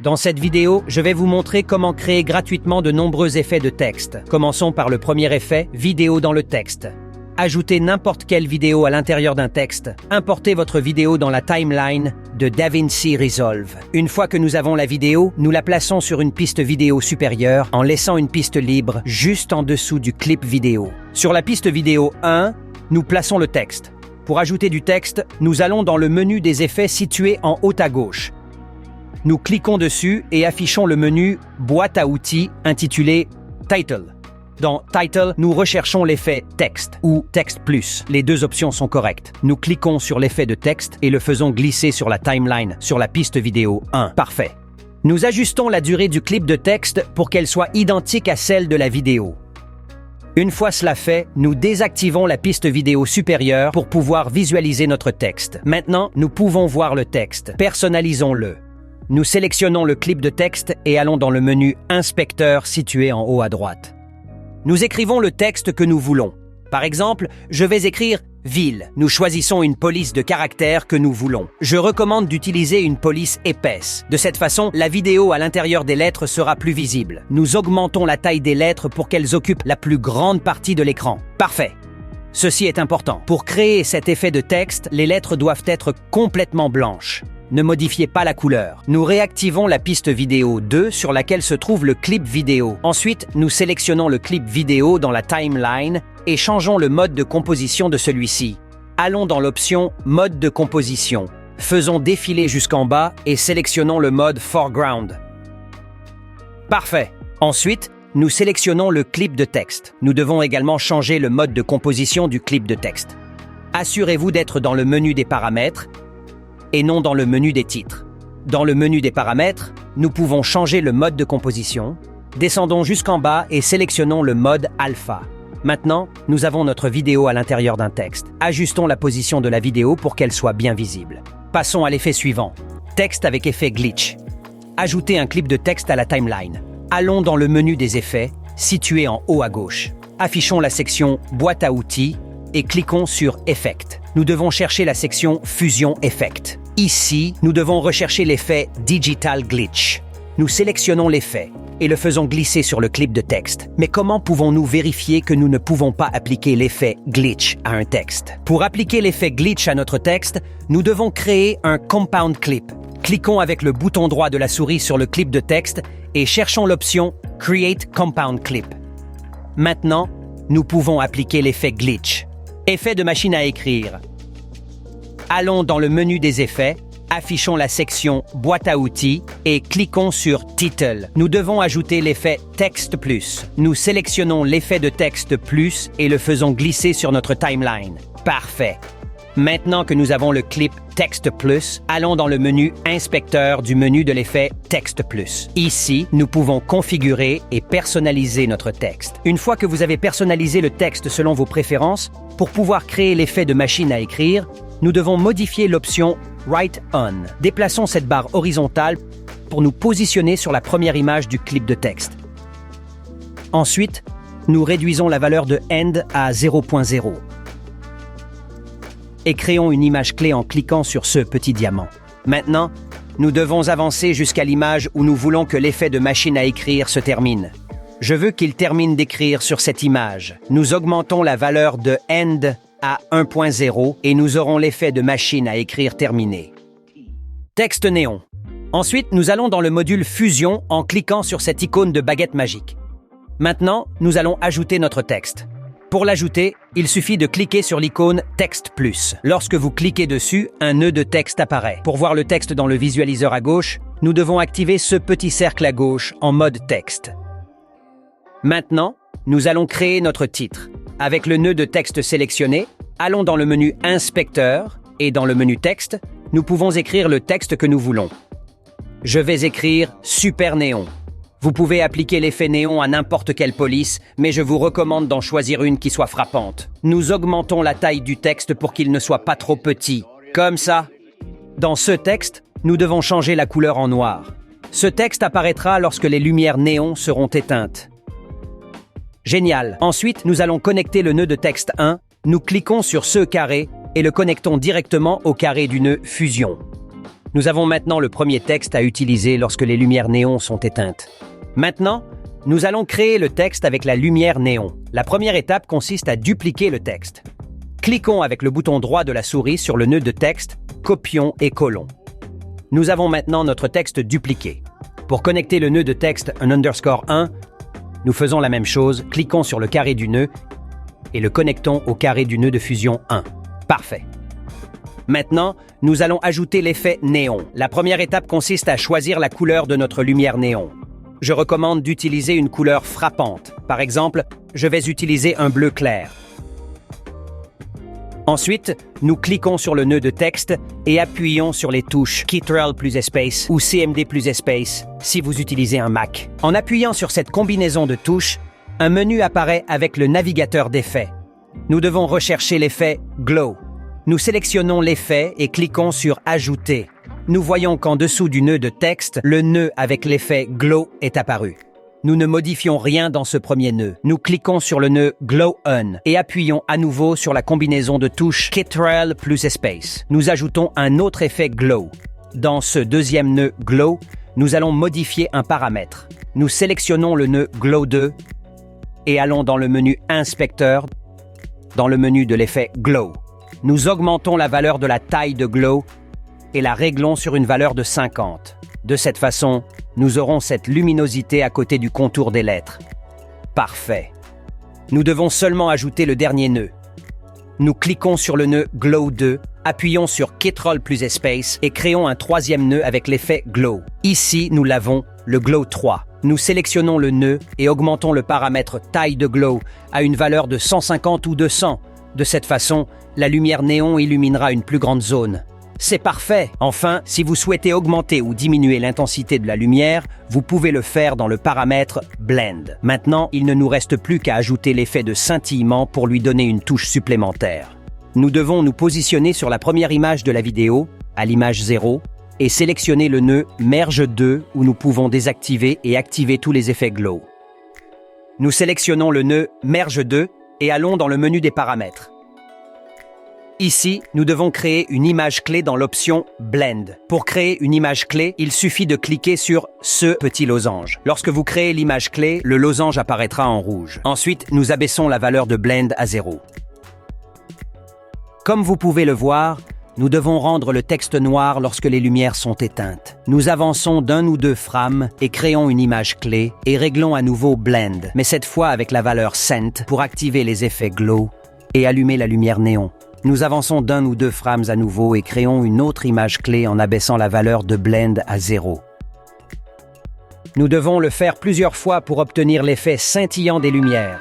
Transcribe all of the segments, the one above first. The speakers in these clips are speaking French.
Dans cette vidéo, je vais vous montrer comment créer gratuitement de nombreux effets de texte. Commençons par le premier effet, vidéo dans le texte. Ajoutez n'importe quelle vidéo à l'intérieur d'un texte. Importez votre vidéo dans la timeline de DaVinci Resolve. Une fois que nous avons la vidéo, nous la plaçons sur une piste vidéo supérieure en laissant une piste libre juste en dessous du clip vidéo. Sur la piste vidéo 1, nous plaçons le texte. Pour ajouter du texte, nous allons dans le menu des effets situé en haut à gauche. Nous cliquons dessus et affichons le menu « Boîte à outils » intitulé « Title ». Dans « Title », nous recherchons l'effet « Texte » ou « Texte plus ». Les deux options sont correctes. Nous cliquons sur l'effet de texte et le faisons glisser sur la timeline, sur la piste vidéo 1. Parfait. Nous ajustons la durée du clip de texte pour qu'elle soit identique à celle de la vidéo. Une fois cela fait, nous désactivons la piste vidéo supérieure pour pouvoir visualiser notre texte. Maintenant, nous pouvons voir le texte. Personnalisons-le. Nous sélectionnons le clip de texte et allons dans le menu « Inspecteur » situé en haut à droite. Nous écrivons le texte que nous voulons. Par exemple, je vais écrire « Ville ». Nous choisissons une police de caractères que nous voulons. Je recommande d'utiliser une police épaisse. De cette façon, la vidéo à l'intérieur des lettres sera plus visible. Nous augmentons la taille des lettres pour qu'elles occupent la plus grande partie de l'écran. Parfait. Ceci est important. Pour créer cet effet de texte, les lettres doivent être complètement blanches. Ne modifiez pas la couleur. Nous réactivons la piste vidéo 2 sur laquelle se trouve le clip vidéo. Ensuite, nous sélectionnons le clip vidéo dans la timeline et changeons le mode de composition de celui-ci. Allons dans l'option « Mode de composition ». Faisons défiler jusqu'en bas et sélectionnons le mode « Foreground ». Parfait. Ensuite, nous sélectionnons le clip de texte. Nous devons également changer le mode de composition du clip de texte. Assurez-vous d'être dans le menu des paramètres et non dans le menu des titres. Dans le menu des paramètres, nous pouvons changer le mode de composition. Descendons jusqu'en bas et sélectionnons le mode alpha. Maintenant, nous avons notre vidéo à l'intérieur d'un texte. Ajustons la position de la vidéo pour qu'elle soit bien visible. Passons à l'effet suivant. Texte avec effet glitch. Ajoutez un clip de texte à la timeline. Allons dans le menu des effets, situé en haut à gauche. Affichons la section « Boîte à outils » et cliquons sur « Effect ». Nous devons chercher la section « Fusion Effect ». Ici, nous devons rechercher l'effet « Digital Glitch ». Nous sélectionnons l'effet et le faisons glisser sur le clip de texte. Mais comment pouvons-nous vérifier que nous ne pouvons pas appliquer l'effet « Glitch » à un texte? Pour appliquer l'effet « Glitch » à notre texte, nous devons créer un Compound Clip. Cliquons avec le bouton droit de la souris sur le clip de texte et cherchons l'option « Create Compound Clip ». Maintenant, nous pouvons appliquer l'effet « Glitch ». Effet de machine à écrire. Allons dans le menu des effets, affichons la section « Boîte à outils » et cliquons sur « Title ». Nous devons ajouter l'effet « Texte plus ». Nous sélectionnons l'effet de texte plus et le faisons glisser sur notre timeline. Parfait. Maintenant que nous avons le clip Texte plus, allons dans le menu Inspecteur du menu de l'effet Texte plus. Ici, nous pouvons configurer et personnaliser notre texte. Une fois que vous avez personnalisé le texte selon vos préférences, pour pouvoir créer l'effet de machine à écrire, nous devons modifier l'option Write On. Déplaçons cette barre horizontale pour nous positionner sur la première image du clip de texte. Ensuite, nous réduisons la valeur de End à 0.0. Et créons une image clé en cliquant sur ce petit diamant. Maintenant, nous devons avancer jusqu'à l'image où nous voulons que l'effet de machine à écrire se termine. Je veux qu'il termine d'écrire sur cette image. Nous augmentons la valeur de End à 1.0 et nous aurons l'effet de machine à écrire terminé. Texte néon. Ensuite, nous allons dans le module Fusion en cliquant sur cette icône de baguette magique. Maintenant, nous allons ajouter notre texte. Pour l'ajouter, il suffit de cliquer sur l'icône « Texte plus ». Lorsque vous cliquez dessus, un nœud de texte apparaît. Pour voir le texte dans le visualiseur à gauche, nous devons activer ce petit cercle à gauche en mode texte. Maintenant, nous allons créer notre titre. Avec le nœud de texte sélectionné, allons dans le menu « Inspecteur » et dans le menu « Texte », nous pouvons écrire le texte que nous voulons. Je vais écrire « Super Néon ». Vous pouvez appliquer l'effet néon à n'importe quelle police, mais je vous recommande d'en choisir une qui soit frappante. Nous augmentons la taille du texte pour qu'il ne soit pas trop petit. Comme ça. Dans ce texte, nous devons changer la couleur en noir. Ce texte apparaîtra lorsque les lumières néon seront éteintes. Génial. Ensuite, nous allons connecter le nœud de texte 1. Nous cliquons sur ce carré et le connectons directement au carré du nœud Fusion. Nous avons maintenant le premier texte à utiliser lorsque les lumières néons sont éteintes. Maintenant, nous allons créer le texte avec la lumière néon. La première étape consiste à dupliquer le texte. Cliquons avec le bouton droit de la souris sur le nœud de texte, copions et collons. Nous avons maintenant notre texte dupliqué. Pour connecter le nœud de texte un underscore 1, nous faisons la même chose, cliquons sur le carré du nœud et le connectons au carré du nœud de fusion 1. Parfait. Maintenant, nous allons ajouter l'effet néon. La première étape consiste à choisir la couleur de notre lumière néon. Je recommande d'utiliser une couleur frappante. Par exemple, je vais utiliser un bleu clair. Ensuite, nous cliquons sur le nœud de texte et appuyons sur les touches Ctrl plus Espace ou CMD plus Espace si vous utilisez un Mac. En appuyant sur cette combinaison de touches, un menu apparaît avec le navigateur d'effets. Nous devons rechercher l'effet Glow. Nous sélectionnons l'effet et cliquons sur Ajouter. Nous voyons qu'en dessous du nœud de texte, le nœud avec l'effet Glow est apparu. Nous ne modifions rien dans ce premier nœud. Nous cliquons sur le nœud Glow On et appuyons à nouveau sur la combinaison de touches Ctrl plus Espace. Nous ajoutons un autre effet Glow. Dans ce deuxième nœud Glow, nous allons modifier un paramètre. Nous sélectionnons le nœud Glow 2 et allons dans le menu Inspecteur, dans le menu de l'effet Glow. Nous augmentons la valeur de la taille de Glow et la réglons sur une valeur de 50. De cette façon, nous aurons cette luminosité à côté du contour des lettres. Parfait. Nous devons seulement ajouter le dernier nœud. Nous cliquons sur le nœud Glow 2, appuyons sur Ctrl plus Espace et créons un troisième nœud avec l'effet Glow. Ici, nous l'avons, le Glow 3. Nous sélectionnons le nœud et augmentons le paramètre taille de Glow à une valeur de 150 ou 200. De cette façon, la lumière néon illuminera une plus grande zone. C'est parfait! Enfin, si vous souhaitez augmenter ou diminuer l'intensité de la lumière, vous pouvez le faire dans le paramètre Blend. Maintenant, il ne nous reste plus qu'à ajouter l'effet de scintillement pour lui donner une touche supplémentaire. Nous devons nous positionner sur la première image de la vidéo, à l'image 0, et sélectionner le nœud Merge 2 où nous pouvons désactiver et activer tous les effets Glow. Nous sélectionnons le nœud Merge 2 et allons dans le menu des paramètres. Ici, nous devons créer une image clé dans l'option Blend. Pour créer une image clé, il suffit de cliquer sur ce petit losange. Lorsque vous créez l'image clé, le losange apparaîtra en rouge. Ensuite, nous abaissons la valeur de Blend à 0. Comme vous pouvez le voir, nous devons rendre le texte noir lorsque les lumières sont éteintes. Nous avançons d'un ou deux frames et créons une image clé et réglons à nouveau Blend, mais cette fois avec la valeur Cent pour activer les effets Glow et allumer la lumière néon. Nous avançons d'un ou deux frames à nouveau et créons une autre image clé en abaissant la valeur de Blend à 0. Nous devons le faire plusieurs fois pour obtenir l'effet scintillant des lumières.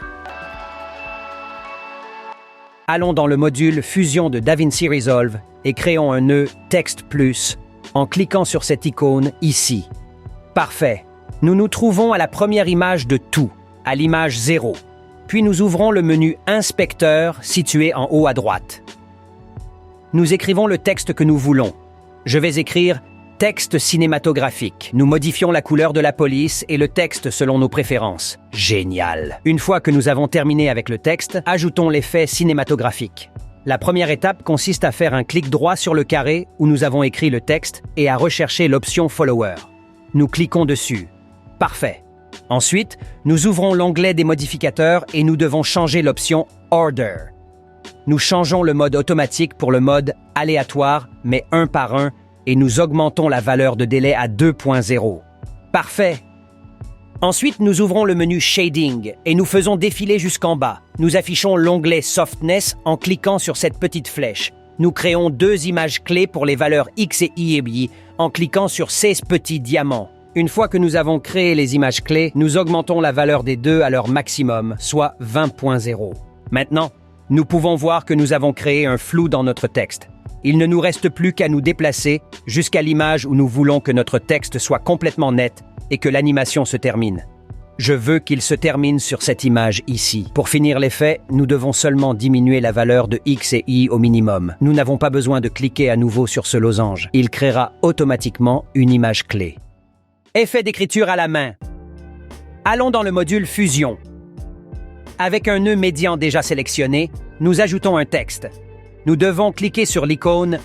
Allons dans le module Fusion de DaVinci Resolve et créons un nœud Text Plus en cliquant sur cette icône ici. Parfait. Nous nous trouvons à la première image de tout, à l'image 0. Puis nous ouvrons le menu Inspecteur situé en haut à droite. Nous écrivons le texte que nous voulons. Je vais écrire texte cinématographique. Nous modifions la couleur de la police et le texte selon nos préférences. Génial! Une fois que nous avons terminé avec le texte, ajoutons l'effet cinématographique. La première étape consiste à faire un clic droit sur le carré où nous avons écrit le texte et à rechercher l'option Follower. Nous cliquons dessus. Parfait. Ensuite, nous ouvrons l'onglet des modificateurs et nous devons changer l'option Order. Nous changeons le mode automatique pour le mode aléatoire, mais un par un, et nous augmentons la valeur de délai à 2.0. Parfait! Ensuite, nous ouvrons le menu Shading et nous faisons défiler jusqu'en bas. Nous affichons l'onglet Softness en cliquant sur cette petite flèche. Nous créons deux images clés pour les valeurs X et Y en cliquant sur ces petits diamants. Une fois que nous avons créé les images clés, nous augmentons la valeur des deux à leur maximum, soit 20.0. Maintenant, nous pouvons voir que nous avons créé un flou dans notre texte. Il ne nous reste plus qu'à nous déplacer jusqu'à l'image où nous voulons que notre texte soit complètement net et que l'animation se termine. Je veux qu'il se termine sur cette image ici. Pour finir l'effet, nous devons seulement diminuer la valeur de X et Y au minimum. Nous n'avons pas besoin de cliquer à nouveau sur ce losange. Il créera automatiquement une image clé. Effet d'écriture à la main. Allons dans le module Fusion. Avec un nœud médian déjà sélectionné, nous ajoutons un texte. Nous devons cliquer sur l'icône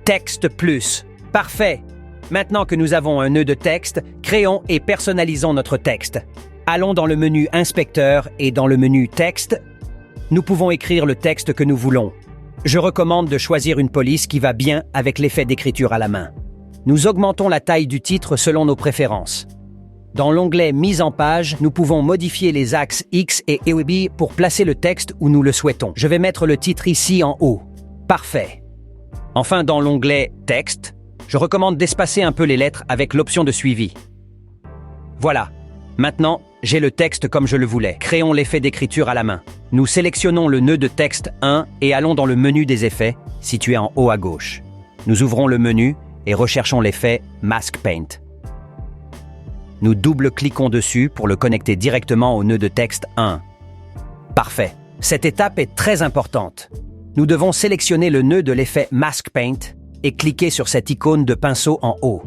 Texte Plus. Parfait. Maintenant que nous avons un nœud de texte, créons et personnalisons notre texte. Allons dans le menu Inspecteur et dans le menu Texte, nous pouvons écrire le texte que nous voulons. Je recommande de choisir une police qui va bien avec l'effet d'écriture à la main. Nous augmentons la taille du titre selon nos préférences. Dans l'onglet Mise en page, nous pouvons modifier les axes X et Y pour placer le texte où nous le souhaitons. Je vais mettre le titre ici en haut. Parfait. Enfin, dans l'onglet Texte, je recommande d'espacer un peu les lettres avec l'option de suivi. Voilà. Maintenant, j'ai le texte comme je le voulais. Créons l'effet d'écriture à la main. Nous sélectionnons le nœud de texte 1 et allons dans le menu des effets, situé en haut à gauche. Nous ouvrons le menu et recherchons l'effet Mask Paint. Nous double-cliquons dessus pour le connecter directement au nœud de texte 1. Parfait. Cette étape est très importante. Nous devons sélectionner le nœud de l'effet Mask Paint et cliquer sur cette icône de pinceau en haut.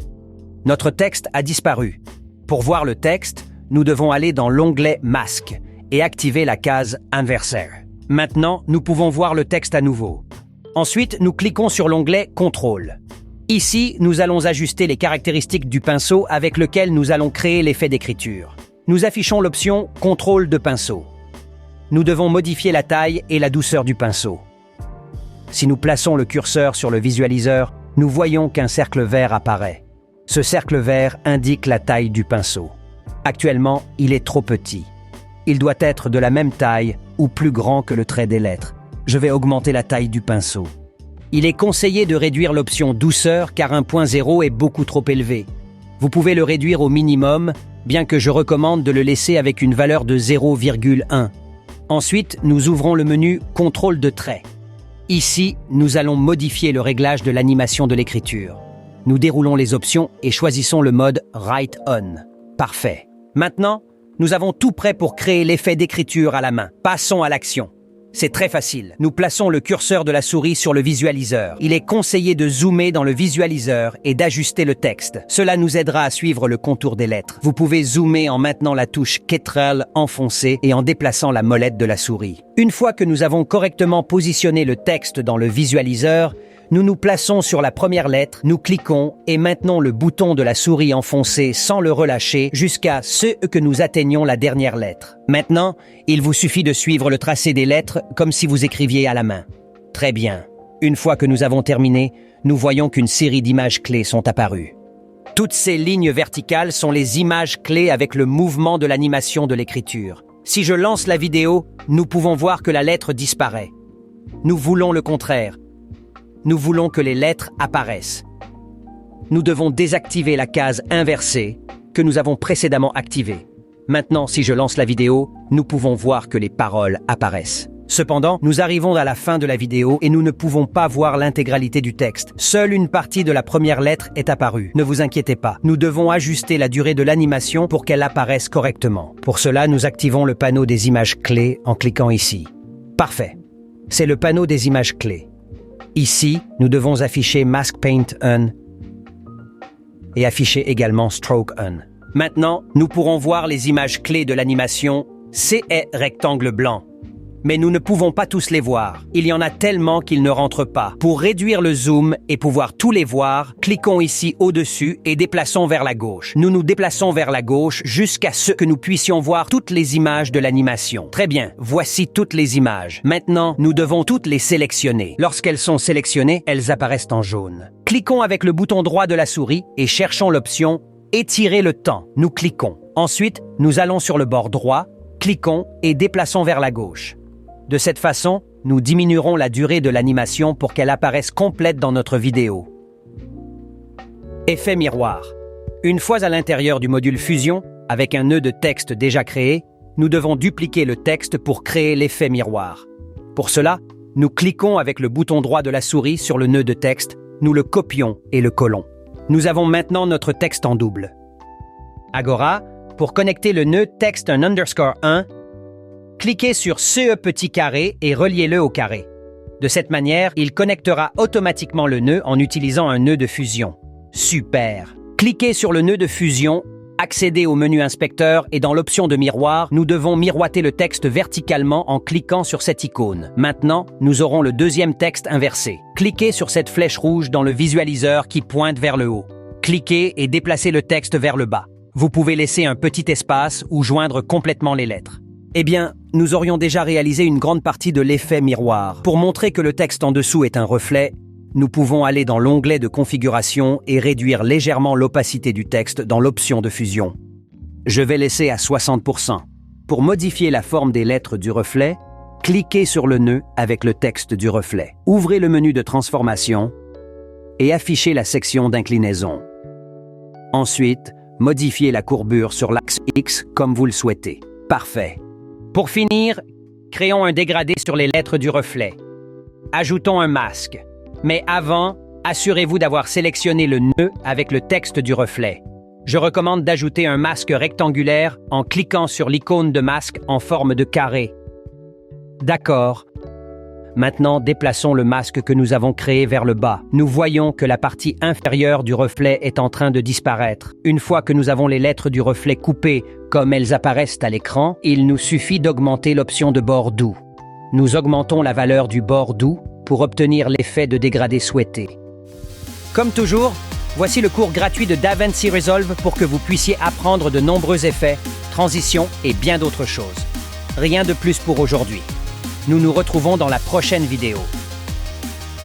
Notre texte a disparu. Pour voir le texte, nous devons aller dans l'onglet Masque et activer la case Inverser. Maintenant, nous pouvons voir le texte à nouveau. Ensuite, nous cliquons sur l'onglet Contrôle. Ici, nous allons ajuster les caractéristiques du pinceau avec lequel nous allons créer l'effet d'écriture. Nous affichons l'option Contrôle de pinceau. Nous devons modifier la taille et la douceur du pinceau. Si nous plaçons le curseur sur le visualiseur, nous voyons qu'un cercle vert apparaît. Ce cercle vert indique la taille du pinceau. Actuellement, il est trop petit. Il doit être de la même taille ou plus grand que le trait des lettres. Je vais augmenter la taille du pinceau. Il est conseillé de réduire l'option douceur car 1.0 est beaucoup trop élevé. Vous pouvez le réduire au minimum, bien que je recommande de le laisser avec une valeur de 0,1. Ensuite, nous ouvrons le menu Contrôle de trait. Ici, nous allons modifier le réglage de l'animation de l'écriture. Nous déroulons les options et choisissons le mode Write On. Parfait. Maintenant, nous avons tout prêt pour créer l'effet d'écriture à la main. Passons à l'action. C'est très facile. Nous plaçons le curseur de la souris sur le visualiseur. Il est conseillé de zoomer dans le visualiseur et d'ajuster le texte. Cela nous aidera à suivre le contour des lettres. Vous pouvez zoomer en maintenant la touche Ctrl enfoncée et en déplaçant la molette de la souris. Une fois que nous avons correctement positionné le texte dans le visualiseur, nous nous plaçons sur la première lettre, nous cliquons et maintenons le bouton de la souris enfoncé sans le relâcher jusqu'à ce que nous atteignions la dernière lettre. Maintenant, il vous suffit de suivre le tracé des lettres comme si vous écriviez à la main. Très bien. Une fois que nous avons terminé, nous voyons qu'une série d'images clés sont apparues. Toutes ces lignes verticales sont les images clés avec le mouvement de l'animation de l'écriture. Si je lance la vidéo, nous pouvons voir que la lettre disparaît. Nous voulons le contraire. Nous voulons que les lettres apparaissent. Nous devons désactiver la case inversée que nous avons précédemment activée. Maintenant, si je lance la vidéo, nous pouvons voir que les paroles apparaissent. Cependant, nous arrivons à la fin de la vidéo et nous ne pouvons pas voir l'intégralité du texte. Seule une partie de la première lettre est apparue. Ne vous inquiétez pas. Nous devons ajuster la durée de l'animation pour qu'elle apparaisse correctement. Pour cela, nous activons le panneau des images clés en cliquant ici. Parfait. C'est le panneau des images clés. Ici, nous devons afficher Mask Paint On et afficher également Stroke On. Maintenant, nous pourrons voir les images clés de l'animation CE rectangle blanc. Mais nous ne pouvons pas tous les voir. Il y en a tellement qu'ils ne rentrent pas. Pour réduire le zoom et pouvoir tous les voir, cliquons ici au-dessus et déplaçons vers la gauche. Nous nous déplaçons vers la gauche jusqu'à ce que nous puissions voir toutes les images de l'animation. Très bien, voici toutes les images. Maintenant, nous devons toutes les sélectionner. Lorsqu'elles sont sélectionnées, elles apparaissent en jaune. Cliquons avec le bouton droit de la souris et cherchons l'option « Étirer le temps ». Nous cliquons. Ensuite, nous allons sur le bord droit, cliquons et déplaçons vers la gauche. De cette façon, nous diminuerons la durée de l'animation pour qu'elle apparaisse complète dans notre vidéo. Effet miroir. Une fois à l'intérieur du module Fusion, avec un nœud de texte déjà créé, nous devons dupliquer le texte pour créer l'effet miroir. Pour cela, nous cliquons avec le bouton droit de la souris sur le nœud de texte, nous le copions et le collons. Nous avons maintenant notre texte en double. Agora, pour connecter le nœud texte _1, cliquez sur ce petit carré et reliez-le au carré. De cette manière, il connectera automatiquement le nœud en utilisant un nœud de fusion. Super! Cliquez sur le nœud de fusion, accédez au menu inspecteur et dans l'option de miroir, nous devons miroiter le texte verticalement en cliquant sur cette icône. Maintenant, nous aurons le deuxième texte inversé. Cliquez sur cette flèche rouge dans le visualiseur qui pointe vers le haut. Cliquez et déplacez le texte vers le bas. Vous pouvez laisser un petit espace ou joindre complètement les lettres. Eh bien, nous aurions déjà réalisé une grande partie de l'effet miroir. Pour montrer que le texte en dessous est un reflet, nous pouvons aller dans l'onglet de configuration et réduire légèrement l'opacité du texte dans l'option de fusion. Je vais laisser à 60%. Pour modifier la forme des lettres du reflet, cliquez sur le nœud avec le texte du reflet. Ouvrez le menu de transformation et affichez la section d'inclinaison. Ensuite, modifiez la courbure sur l'axe X comme vous le souhaitez. Parfait. Pour finir, créons un dégradé sur les lettres du reflet. Ajoutons un masque. Mais avant, assurez-vous d'avoir sélectionné le nœud avec le texte du reflet. Je recommande d'ajouter un masque rectangulaire en cliquant sur l'icône de masque en forme de carré. D'accord. Maintenant, déplaçons le masque que nous avons créé vers le bas. Nous voyons que la partie inférieure du reflet est en train de disparaître. Une fois que nous avons les lettres du reflet coupées comme elles apparaissent à l'écran, il nous suffit d'augmenter l'option de bord doux. Nous augmentons la valeur du bord doux pour obtenir l'effet de dégradé souhaité. Comme toujours, voici le cours gratuit de DaVinci Resolve pour que vous puissiez apprendre de nombreux effets, transitions et bien d'autres choses. Rien de plus pour aujourd'hui. Nous nous retrouvons dans la prochaine vidéo.